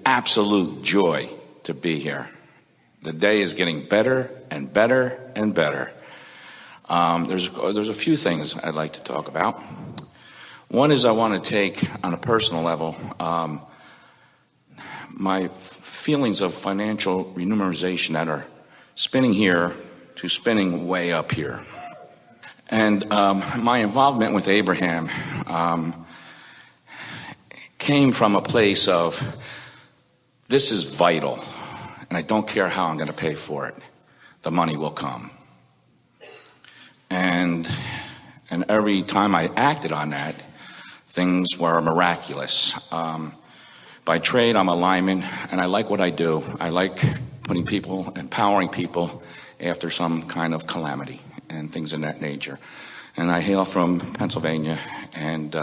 absolute joy to be here. The day is getting better and better and better. There's a few things I'd like to talk about. One is I want to take, on a personal level, my feelings of financial remuneration that are spinning here to spinning way up here. And my involvement with Abraham came from a place of, this is vital, and I don't care how I'm going to pay for it. The money will come. And every time I acted on that, things were miraculous. By trade, I'm a lineman, and I like what I do. I like empowering people after some kind of calamity and things of that nature. And I hail from Pennsylvania, and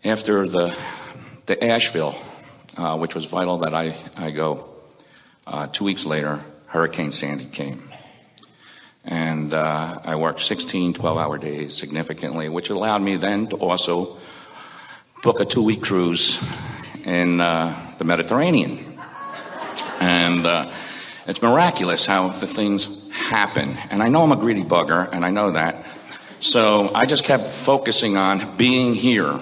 after the Asheville, which was vital that I go, 2 weeks later, Hurricane Sandy came. And I worked 16 12-hour days significantly, which allowed me then to also book a 2-week cruise in the Mediterranean. And it's miraculous how the things happen. And I know I'm a greedy bugger, and I know that. So I just kept focusing on being here,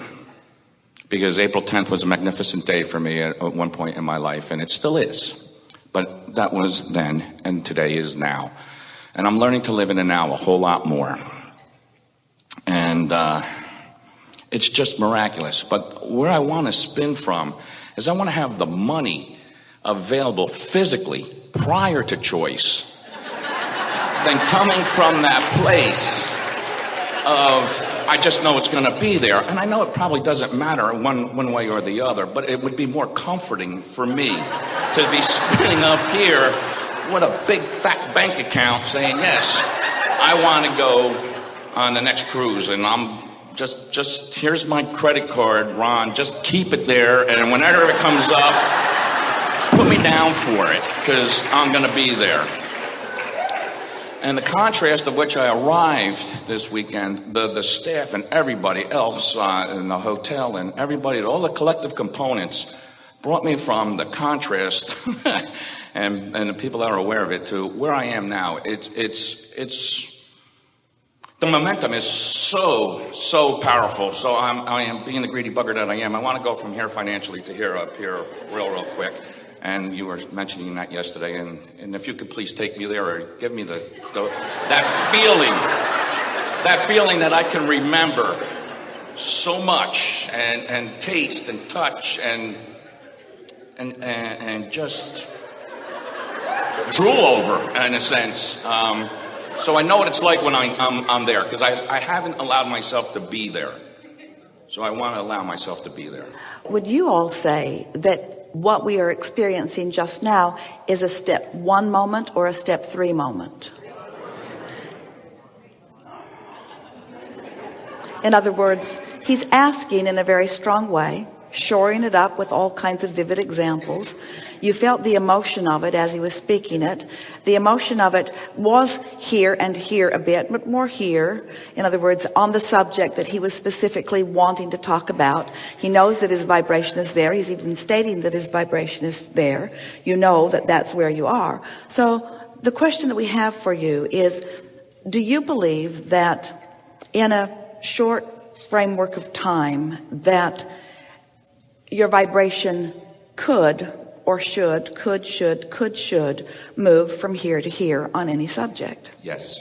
because April 10th was a magnificent day for me at one point in my life, and it still is. But that was then, and today is now. And I'm learning to live in the now a whole lot more. And it's just miraculous. But where I want to spin from is I want to have the money available physically prior to choice. Then coming from that place of, I just know it's going to be there. And I know it probably doesn't matter one way or the other, but it would be more comforting for me to be spinning up here with a big fat bank account saying, yes, I want to go on the next cruise, and I'm just here's my credit card, Ron, just keep it there, and whenever it comes up, put me down for it, because I'm going to be there. And the contrast of which I arrived this weekend, the staff and everybody else in the hotel and everybody, all the collective components, brought me from the contrast and the people that are aware of it to where I am now. It's the momentum is so powerful. So I am being the greedy bugger that I am. I want to go from here financially to here up here real quick. And you were mentioning that yesterday, and if you could please take me there, or give me that feeling that I can remember so much, and taste and touch and just drool over, in a sense. So I know what it's like when I'm there, because I haven't allowed myself to be there. So I want to allow myself to be there. Would you all say that what we are experiencing just now is a step 1 moment or a step 3 moment? In other words, he's asking in a very strong way, shoring it up with all kinds of vivid examples. You felt the emotion of it as he was speaking it. The emotion of it was here and here a bit, but more here. In other words, on the subject that he was specifically wanting to talk about. He knows that his vibration is there. He's even stating that his vibration is there. You know that that's where you are. So the question that we have for you is, do you believe that in a short framework of time that your vibration could move from here to here on any subject? Yes.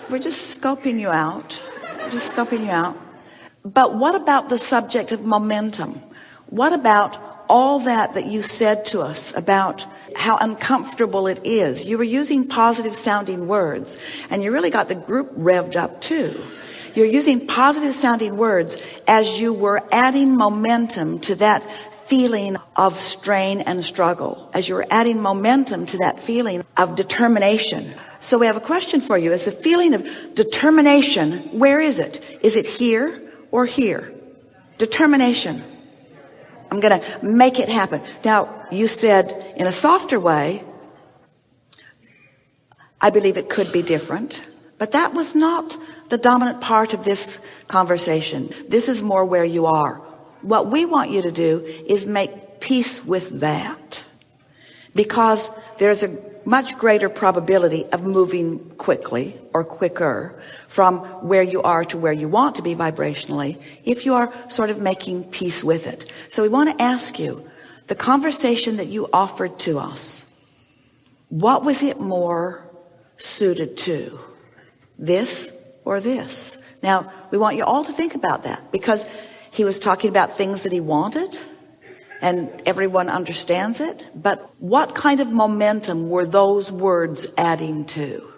We're just scoping you out. But what about the subject of momentum? What about all that you said to us about how uncomfortable it is? You were using positive sounding words, and you really got the group revved up too. You're using positive sounding words as you were adding momentum to that feeling of strain and struggle, as you were adding momentum to that feeling of determination. So we have a question for you. Is the feeling of determination, where is it? Is it here or here? Determination. I'm going to make it happen. Now, you said in a softer way, I believe it could be different, but that was not the dominant part of this conversation. This is more where you are. What we want you to do is make peace with that, because there's a much greater probability of moving quickly or quicker from where you are to where you want to be vibrationally if you are sort of making peace with it. So we want to ask you, the conversation that you offered to us, what was it more suited to? This or this? Now, we want you all to think about that, because he was talking about things that he wanted, and everyone understands it. But what kind of momentum were those words adding to?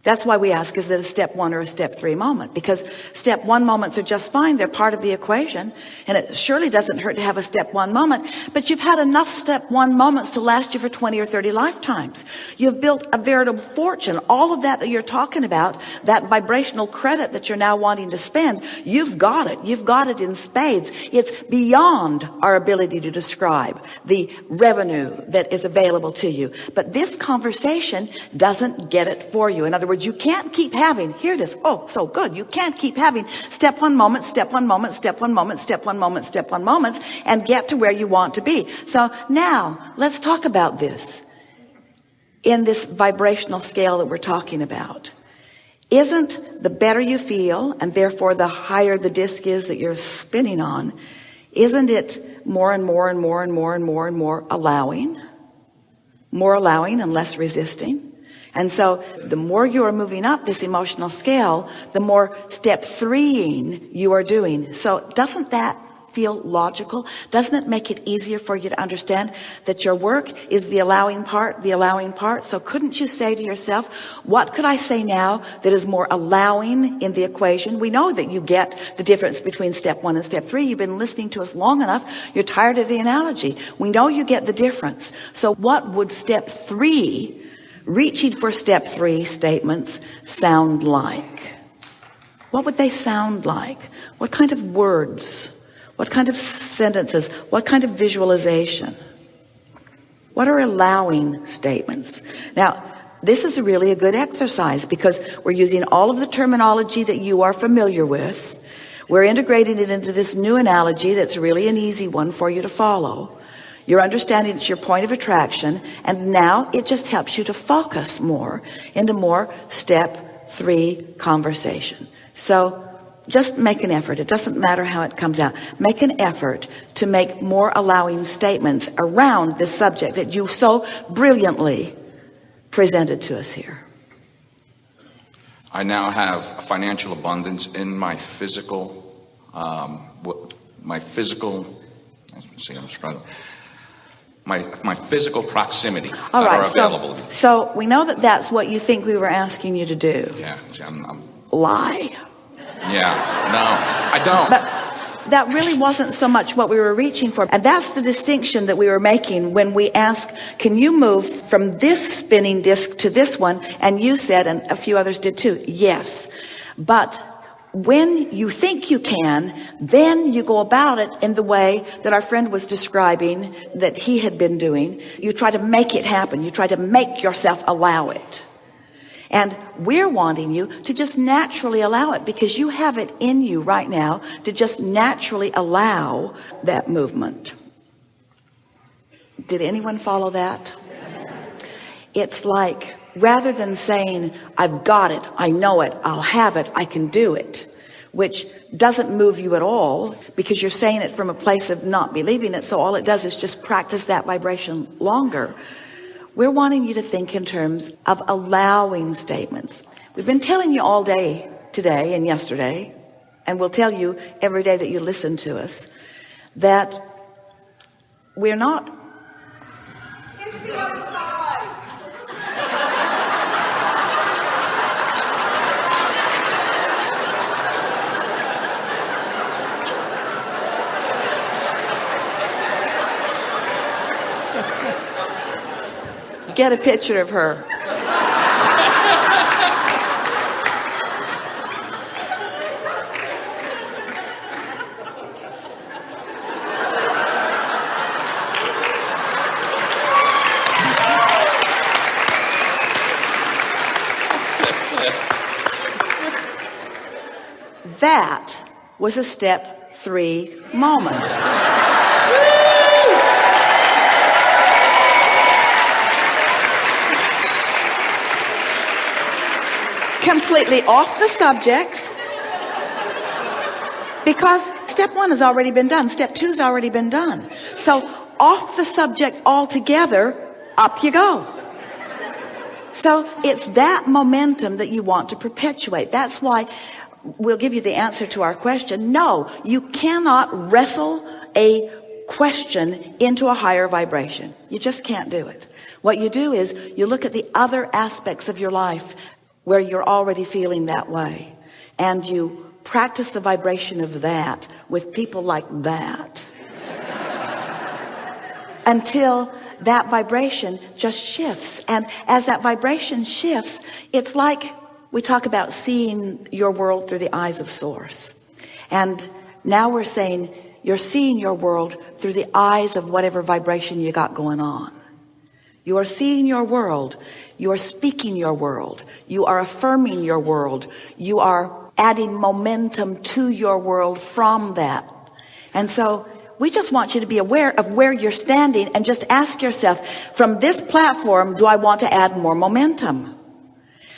That's why we ask, is it a step 1 or a step 3 moment? Because step 1 moments are just fine. They're part of the equation. And it surely doesn't hurt to have a step 1 moment. But you've had enough step 1 moments to last you for 20 or 30 lifetimes. You've built a veritable fortune. All of that you're talking about, that vibrational credit that you're now wanting to spend, you've got it. You've got it in spades. It's beyond our ability to describe the revenue that is available to you. But this conversation doesn't get it for you. In other words, you can't keep having, hear this, oh, so good. You can't keep having step 1 moment, step 1 moment, step 1 moment, step 1 moment, step 1 moments, and get to where you want to be. So now let's talk about this in this vibrational scale that we're talking about. Isn't the better you feel, and therefore the higher the disc is that you're spinning on, isn't it more and more and more and more and more and more allowing and less resisting? And so the more you are moving up this emotional scale, the more step 3ing you are doing. So doesn't that feel logical? Doesn't it make it easier for you to understand that your work is the allowing part? So couldn't you say to yourself, what could I say now that is more allowing in the equation? We know that you get the difference between step 1 and step 3. You've been listening to us long enough. You're tired of the analogy. We know you get the difference. So what would step 3, reaching for step 3 statements, sound like? What would they sound like? What kind of words? What kind of sentences? What kind of visualization? What are allowing statements? Now, this is really a good exercise, because we're using all of the terminology that you are familiar with. We're integrating it into this new analogy that's really an easy one for you to follow. You're understanding it's your point of attraction, and now it just helps you to focus more into more step 3 conversation. So just make an effort. It doesn't matter how it comes out. Make an effort to make more allowing statements around this subject that you so brilliantly presented to us here. I now have financial abundance in my physical, let's see, I'm struggling. My physical proximity that are available. So we know that that's what you think we were asking you to do. Yeah, see, I'm lie. Yeah, no, I don't. But that really wasn't so much what we were reaching for. And that's the distinction that we were making when we asked, can you move from this spinning disc to this one? And you said, and a few others did too, yes. But when you think you can, then you go about it in the way that our friend was describing that he had been doing. You try to make it happen. You try to make yourself allow it. And we're wanting you to just naturally allow it, because you have it in you right now to just naturally allow that movement. Did anyone follow that? It's like, rather than saying, I've got it, I know it, I'll have it, I can do it, which doesn't move you at all, because you're saying it from a place of not believing it. So all it does is just practice that vibration longer. We're wanting you to think in terms of allowing statements. We've been telling you all day today and yesterday, and we'll tell you every day that you listen to us, that we're not. It's the other side. Get a picture of her. That was a step 3 moment. Completely off the subject, because step 1 has already been done. Step 2 has already been done. So off the subject altogether, up you go. So it's that momentum that you want to perpetuate. That's why we'll give you the answer to our question. No, you cannot wrestle a question into a higher vibration. You just can't do it. What you do is you look at the other aspects of your life where you're already feeling that way, and you practice the vibration of that with people like that until that vibration just shifts. And as that vibration shifts, it's like we talk about seeing your world through the eyes of source. And now we're saying you're seeing your world through the eyes of whatever vibration you got going on. You are seeing your world. You are speaking your world. You are affirming your world. You are adding momentum to your world from that. And so we just want you to be aware of where you're standing and just ask yourself, from this platform, do I want to add more momentum?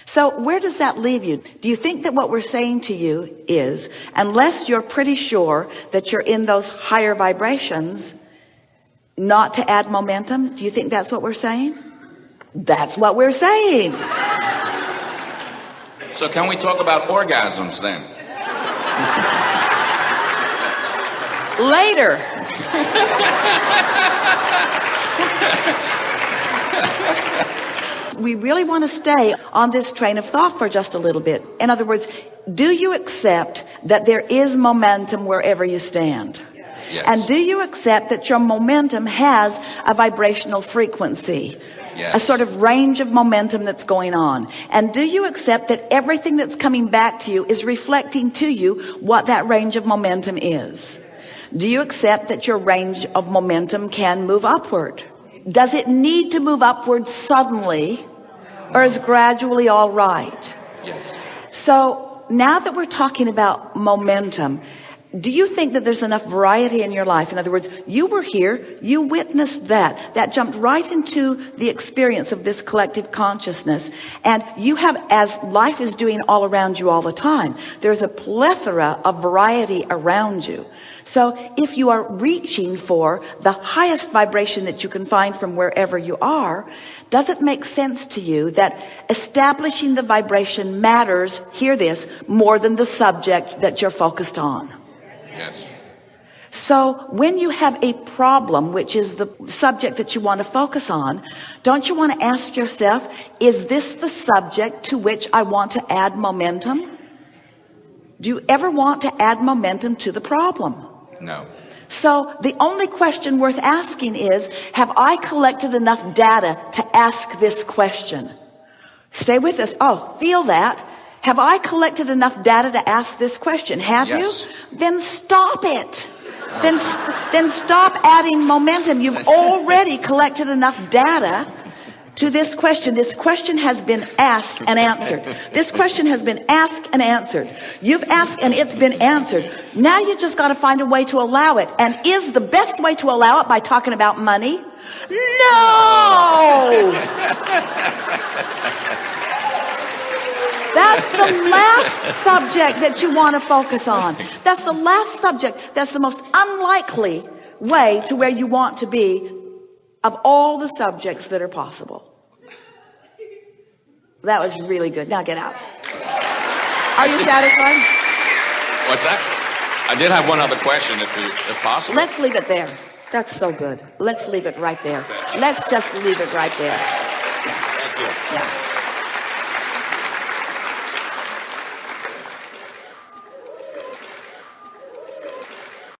So where does that leave you? Do you think that what we're saying to you is, unless you're pretty sure that you're in those higher vibrations, not to add momentum? Do you think that's what we're saying? That's what we're saying. So can we talk about orgasms then? Later. We really want to stay on this train of thought for just a little bit. In other words, do you accept that there is momentum wherever you stand? Yes. And do you accept that your momentum has a vibrational frequency? Yes. A sort of range of momentum that's going on? And do you accept that everything that's coming back to you is reflecting to you what that range of momentum is? Do you accept that your range of momentum can move upward? Does it need to move upward suddenly, or is gradually all right? Yes. So now that we're talking about momentum, do you think that there's enough variety in your life? In other words, you were here, you witnessed that. That jumped right into the experience of this collective consciousness. And you have, as life is doing all around you all the time, there's a plethora of variety around you. So if you are reaching for the highest vibration that you can find from wherever you are, does it make sense to you that establishing the vibration matters, hear this, more than the subject that you're focused on? Yes. So when you have a problem, which is the subject that you want to focus on, don't you want to ask yourself, is this the subject to which I want to add momentum? Do you ever want to add momentum to the problem? No. So the only question worth asking is, have I collected enough data to ask this question? Stay with us. Oh, feel that. Have I collected enough data to ask this question? Have Yes. you? Then stop it. Then stop adding momentum. You've already collected enough data to this question. This question has been asked and answered. This question has been asked and answered. You've asked and it's been answered. Now you just got to find a way to allow it. And is the best way to allow it by talking about money? No! That's the last subject that you want to focus on. That's the last subject. That's the most unlikely way to where you want to be of all the subjects that are possible. That was really good. Now get out. Are you satisfied? What's that? I did have one other question, if possible. Let's leave it there. That's so good. Let's leave it right there. Let's just leave it right there. Thank you. Yeah.